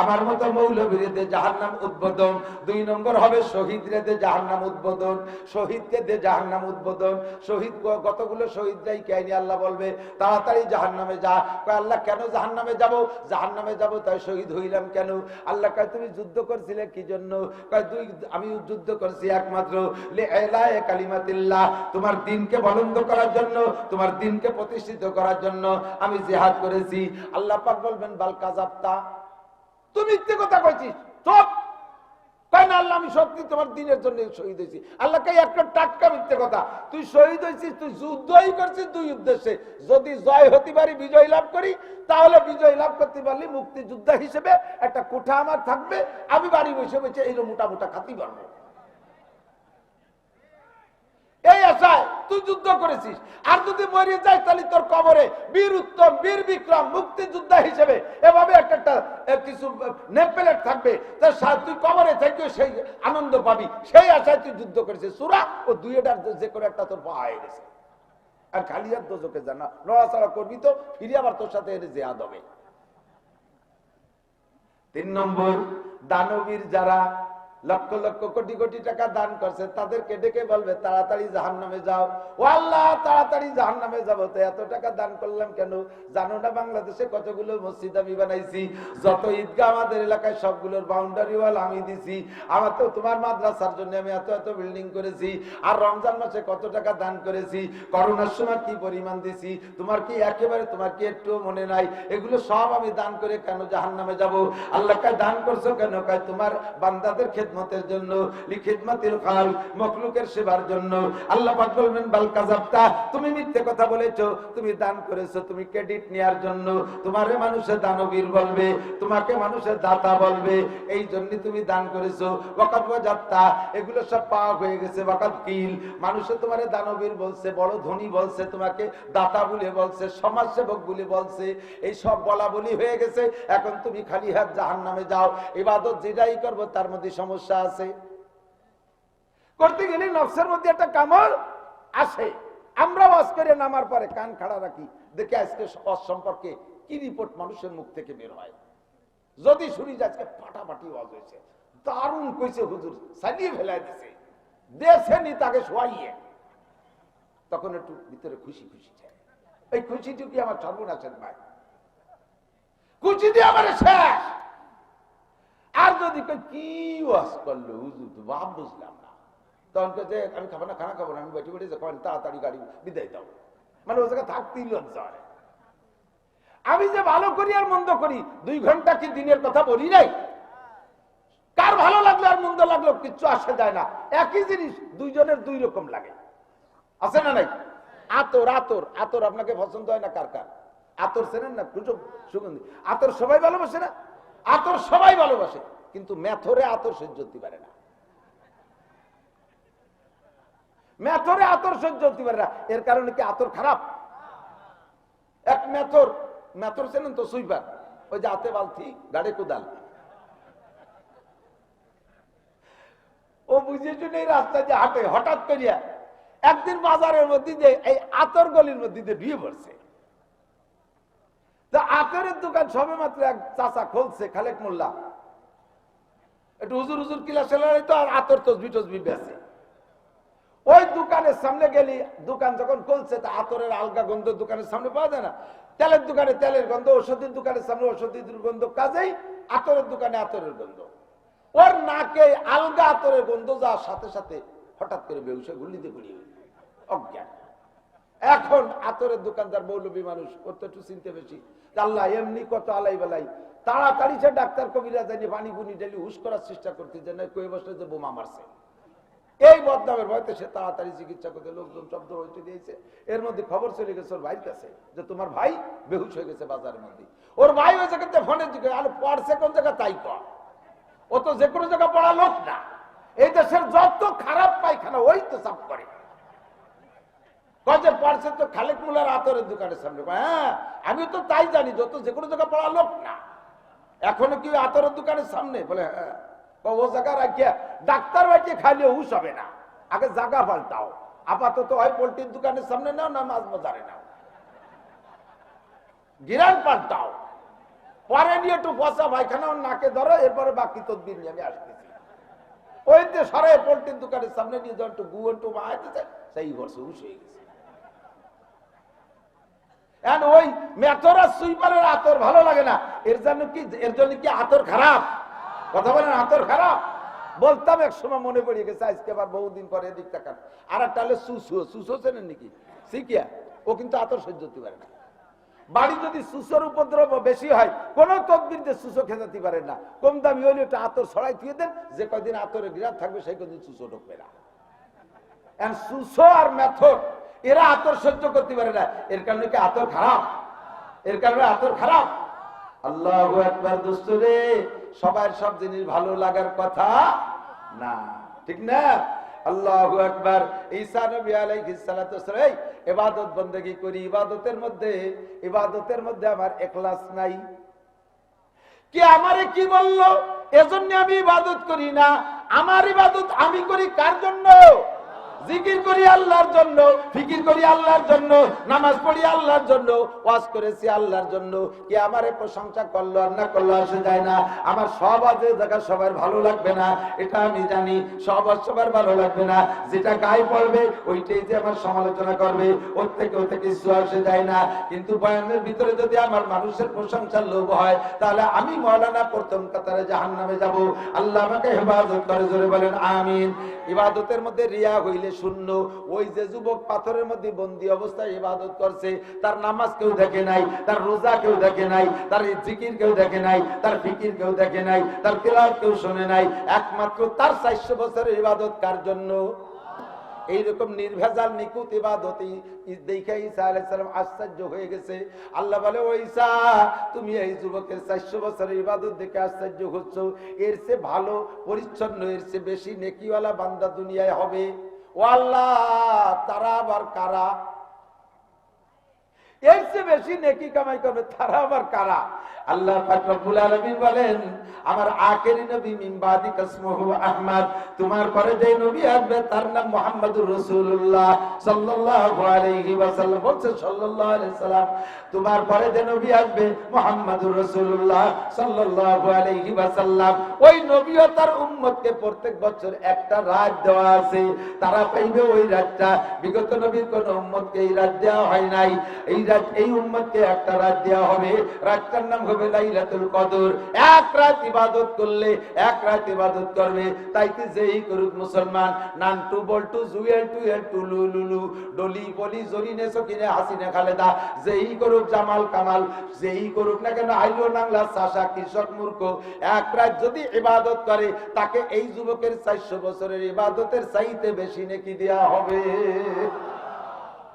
আমার মতো মৌলবীরে জাহান্নাম উদ্বোধন। 2 নম্বর হবে শহীদরে দে জাহান্নাম উদ্বোধন, শহীদকে দে জাহান্নাম উদ্বোধন। শহীদ কতগুলো শহীদ যাই কেনি আল্লাহ বলবে তাড়াতাড়ি জাহান্নামে যা। কয় আল্লাহ কেন জাহান্নামে যাব? জাহান্নামে যাব তাই শহীদ হইলাম কেন? আল্লাহ কয় তুমি যুদ্ধ করছিলে কি জন্য? কয় আমি যুদ্ধ করছি একমাত্র লিইলায়ে কালিমাতিল্লাহ, তোমার দ্বীনকে বুলন্দ করার জন্য, তোমার দ্বীনকে প্রতিষ্ঠিত করার জন্য আমি জিহাদ করেছি। আল্লাহ পাক বলবেন বাল কাযাবতা, তুমি মিথ্যে কথা কইছিস, চুপ। কয় না আল্লাহ আমি সত্যি তোমার দ্বীনের জন্য শহীদ হয়েছি। আল্লাহ কয় একটা টাটকা মিথ্যে কথা, তুই শহীদ হয়েছিস, তুই যুদ্ধই করছিস 2 উদ্দেশ্যে। যদি জয় হতে পারি, বিজয় লাভ করি, তাহলে বিজয় লাভ করতে পারলে মুক্তিযোদ্ধা হিসেবে একটা কোঠা আমার থাকবে, আমি বাড়ি বসে বসে এই মোটা মোটা খাতি পারবো। এই আশায় তুই যুদ্ধ করেছিস। আর যদি মরে যায় তাহলে তোর কবরে বীর উত্তম, বীর বিক্রম, মুক্তিযোদ্ধা হিসেবে এভাবে একটা কিছু নেমপ্লেট থাকবে, তুই কবরে থেকে সেই আনন্দ পাবি, সেই আশায় তুই যুদ্ধ করেছিস। সূরা ও 2টার যে করে একটা তোর পাওয়া হয়ে গেছে। আর খালি আর দোজখে জানা নড়াচড়া করবি তো ফিরে আবার তোর সাথে এনে জিহাদ হবে। 3 নম্বর দানবীর যারা লক্ষ লক্ষ কোটি কোটি টাকা দান করছে তাদেরকে ডেকে বলবে তাড়াতাড়ি জাহান্নামে যাও। ও আল্লাহ তাড়াতাড়ি জাহান্নামে যাব, তো এত টাকা দান করলাম কেন? জানো না বাংলাদেশে কতগুলো মসজিদ আমি বানাইছি, যত ঈদগাহ আমাদের এলাকায় সবগুলোর বাউন্ডারি ওয়াল আমি দিছি, আমার তো তোমার মাদ্রাসার জন্য আমি এত এত বিল্ডিং করেছি, আর রমজান মাসে কত টাকা দান করেছি, করোনার সময় কি পরিমাণ দিছি, তোমার কি একেবারে তোমার কি একটু মনে নাই? এগুলো সব আমি দান করে কেন জাহান্নামে যাব? আল্লাহ কয় দান করছো কেন? কয় তোমার বান্দাদের খিদমতের জন্য, লিখিদমাতিল খালক, মখলুকের সেবার জন্য। আল্লাহ পাক বলবেন বাল কাযাবতা, তুমি মিথ্যে কথা বলেছো, তুমি দান করেছো তুমি ক্রেডিট নেয়ার জন্য। তোমারে মানুষে দানবীর বলবে, তোমাকে মানুষে দাতা বলবে, এই জন্য তুমি দান করেছো। ওয়াকাত ওয়াজাত্তা, এগুলো সব পাওয়া হয়ে গেছে। ওয়াকাত কিল, মানুষে তোমারে দানবীর বলছে, বড় ধনী বলছে, তোমাকে দাতা বলে বলছে, সমাজসেবক বলে বলছে, এই সব বলা বলি হয়ে গেছে। এখন তুমি খালি হাত জাহান্নামে যাও। ইবাদত যেটাই করবো তার মধ্যে সমস্যা আছে, করতে গেলে নফসের মধ্যে একটা কামড় আসে। আমরা ওয়াজ করে নামার পরে কান খাড়া রাখি, দেখে আজকে ওয়াজ সম্পর্কে কি রিপোর্ট মানুষের মুখ থেকে বের হয়। যদি শুনি যে আজকে ফাটাফাটি ওয়াজ হয়েছে, দারুণ কইছে হুজুর, সাজিয়ে ফেলাই দিছে, দেশে নি তাকে শোয়াইয়ে, তখন একটু ভিতরে খুশি খুশি চায়। এই খুশিটুকি আমার সর্বনাশের ভাই, খুশি দিয়ে আমার শেষ। আর যদি কি ওয়াজ করলো হুজুর তো ভাব বুঝলাম না, তখন কে আমি খাবো না, খানা খাবো না, আমি বেটি বেটি খাবেন, তাড়াতাড়ি গাড়ি বিদায় দাও। মানে ও জায়গায় থাকতেই লজ্জা হয়। আমি যে ভালো করি আর মন্দ করি 2 ঘন্টা কি দিনের কথা বলি নাই? কার ভালো লাগলো আর মন্দ লাগলো কিচ্ছু আসে যায় না, একই জিনিস দুইজনের 2 রকম লাগে, আছে না নাই? আতর আতর আতর আপনাকে পছন্দ হয় না? কার কার আতর চেনেন না? সুগন্ধি আতর সবাই ভালোবাসে না? আতর সবাই ভালোবাসে, কিন্তু মেথরে আতর সহ্য করতে পারে না। মেথরে আতর সহ্য করতে পারে না, এর কারণে কি আতর খারাপ? এক মেথর, মেথর চেনেন তো? সুইপার, ওই যে হাতে বালতি গাড়ি কোদাল, ও বুঝে শুনে রাস্তায় যে হাঁটে, হঠাৎ করিয়া একদিন বাজারের মধ্যে যে এই আতর গলির মধ্যে দিয়ে ঢুয়ে পড়ছে। আতরের দোকান সবে মাত্র এক চাচা খুলছে, খালেক মোল্লা, একটু হুজুর হুজুর কিলা সেলাই তো, আর আতর তসবি টসবি বেছে। ওই দোকানের সামনে গেলি, দোকান যখন খুলছে তা আতরের আলগা গন্ধ দোকানের সামনে পাওয়া যায় না, তেলের দোকানে তেলের গন্ধ, ওষুধের দোকানের সামনে ওষুধের গন্ধ, কাজেই আতরের দোকানে আতরের গন্ধ। ওর নাকে আলগা আতরের গন্ধ যাওয়ার সাথে সাথে হঠাৎ করে বেহুশে গুলিতে গুলিয়ে অজ্ঞান। এখন আতরের দোকানদার মৌলবী মানুষ, ওর তো একটু চিনতে বেশি, আল্লাহ এমনি কত আলাই বেলাই, তাড়াতাড়ি সে ডাক্তার কবিরা জানি পানি পুনি ঢেলি হুশ করার চেষ্টা করতে যে না কই বসে যে বোমা মারছে। এই বদনামের ভয়তে সে তাড়াতাড়ি চিকিৎসা করতে লোকজন শব্দ হইতে দিয়েছে। এর মধ্যে খবর চলে গেছে ওর ভাইয়ের কাছে যে তোমার ভাই বেহুশ হয়ে গেছে বাজারের মধ্যে। ওর ভাই ওই জায়গাতে ফোনের দিকে, আরে পড়ছে কোন জায়গা তাই কর, ও তো যে কোনো জায়গা পড়া লোক না, এই দেশের যত খারাপ পায়খানা ওই তো সাফ করে। পড়ছে তো খালেক মুলার আতরের দোকানের সামনে। হ্যাঁ আমি তো তাই জানি, যত যে কোনো জায়গা পড়া লোক না, এখনো কি আতরের দোকানের সামনে? বলে হ্যাঁ। ও জায়গা রাখিয়া ডাক্তার বাড়িতে খাইলে হুশ হবে না, আগে জায়গা পাল্টাও। আপাতত হয় পোল্ট্রির দোকানের সামনে নাও, না মাছ বাজারে নাও, গিরান পাল্টাও। পরে নিয়ে একটু পচা পায়খানা নাকে ধরো, এরপরে বাকি তদবির নিয়ে আমি আসতেছি। ওই যে সারা পোল্ট্রির দোকানের সামনে নিয়ে যাও, একটু গু একটু মাইতেছে, সেই বছর হুশ হয়ে গেছে। ওই মেথর আর সুইপারের আতর ভালো লাগে না, এর জন্য কি আতর খারাপ? কথা বলেন, আতর খারাপ? বলতাম এক সময়, মনে পড়ে গেছে আজকে আবার বহুদিন পরে এদিক তাকান। আর একটা হলে সুসো চেনেন নাকি? শিখিয়া ও কিন্তু আতর সহ্য করতে পারে না। বাড়ি যদি সুসোর উপদ্রব বেশি হয়, কোন তদবির দিয়ে সুসো খেতে পারে না। কম দামি হইলে একটা আতর ছড়াই দিয়ে দেন, যে কয়দিন আতরে বিরাট থাকবে সেই কদিন সুসো ঢুকবে না। সুসো আর মেথর এরা আতর সহ্য করতে পারে না, এর কারণে কি আতর খারাপ? এর কারণে আতর খারাপ? আল্লাহু আকবার। দোস্তরে, সবার সব জিনিস ভালো লাগার কথা না, ঠিক না? আল্লাহু আকবার। ঈসা নবী আলাইহিস সালাতু ওয়াস সালাম, ইবাদত বندگی করি, ইবাদতের মধ্যে আমার ইখলাস নাই। কি আমারে কি বললো এজন্য আমি ইবাদত করি না? আমার ইবাদত আমি করি কার জন্য? জিকির করি আল্লাহর জন্য, ফিকির করি আল্লাহর জন্য, নামাজ পড়ি আল্লাহর জন্য, ওয়াজ করেছি আল্লাহর জন্য। কি আমারে প্রশংসা করলো আর না করলো আসে যায় না। আমার সব আজে জায়গা সবার ভালো লাগবে না, এটা আমি জানি। সবার ভালো লাগবে না। যেটা গায়ে পড়বে ওইটাই যে আমার সমালোচনা করবে, ওর থেকে কিছু আসে যায় না। কিন্তু বয়ানের ভিতরে যদি আমার মানুষের প্রশংসার লোভ হয়, তাহলে আমি মাওলানা প্রথম কাতারে জাহান্নামে যাব। আল্লাহ আমাকে হেফাজত করে, জোরে বলেন আমিন। ইবাদতের মধ্যে রিয়া হইলে শূন্য। ওই যে যুবক পাথরের মধ্যে বন্দী অবস্থায় ইবাদত করছে, তার নামাজ কেউ দেখে নাই, তার রোজা কেউ দেখে নাই, তার জিকির কেউ দেখে নাই, তার ফিকির কেউ দেখে নাই, তার তিলাওয়াত কেউ শুনে নাই। একমাত্র তার 400 বছরের ইবাদত কার জন্য? এইরকম নির্ভেজাল নিকুত ইবাদতি দেখে ঈসা আলাইহিস সালাম আশ্চর্য হয়ে গেছে। আল্লাহ বলে, ও ঈসা, তুমি এই যুবকের 400 বছরের ইবাদত দেখে আশ্চর্য হচ্ছ? এর চেয়ে ভালো পরিচ্ছন্ন, এর চেয়ে বেশি নেকিওয়ালা বান্দা দুনিয়ায় হবে? ও আল্লাহ, তারা আবার কারা? এর চেয়ে বেশি নেকি কামাই করবে তারা আবার কারা? আল্লাহ পাক রব্বুল আলামিন বলেন, আমার আখেরি নবী মিন বাদি ইসমুহু আহমদ, তোমার পরে যে নবী আসবে তার নাম মুহাম্মদুর রাসূলুল্লাহ সাল্লাল্লাহু আলাইহি ওয়াসাল্লাম। বলছে সাল্লাল্লাহু আলাইহি সাল্লাম, তোমার পরে যে নবী আসবে মুহাম্মদুর রাসূলুল্লাহ সাল্লাল্লাহু আলাইহি ওয়াসাল্লাম। ওই নবী ও তার উম্মতকে প্রত্যেক বছর একটা রাত দেওয়া আছে, তারা পাইবে ওই রাতটা। বিগত নবীর কোন উম্মতকে এই রাত দেওয়া হয় নাই। এই উম্মতকে একটা রাত দেওয়া হবে, রাতটার নাম হবে লাইলাতুল কদর। এক রাত ইবাদত করলে এক রাত ইবাদত করবে। তাইতে যেই করুক মুসলমান, নানটু বল্টু জুয়েল টু এল টু লুলু ডলি বলি জরিনে সকিনে হাসিনে খালেদা, যেই করুক জামাল কামাল, যেই করুক না কেন আইলো নাংলা চাষা কৃষক মূর্খ, এক রাত যদি ইবাদত করে তাকে এই যুবকের 400 বছরের ইবাদতের চাইতে বেশি নেকি দেয়া হবে।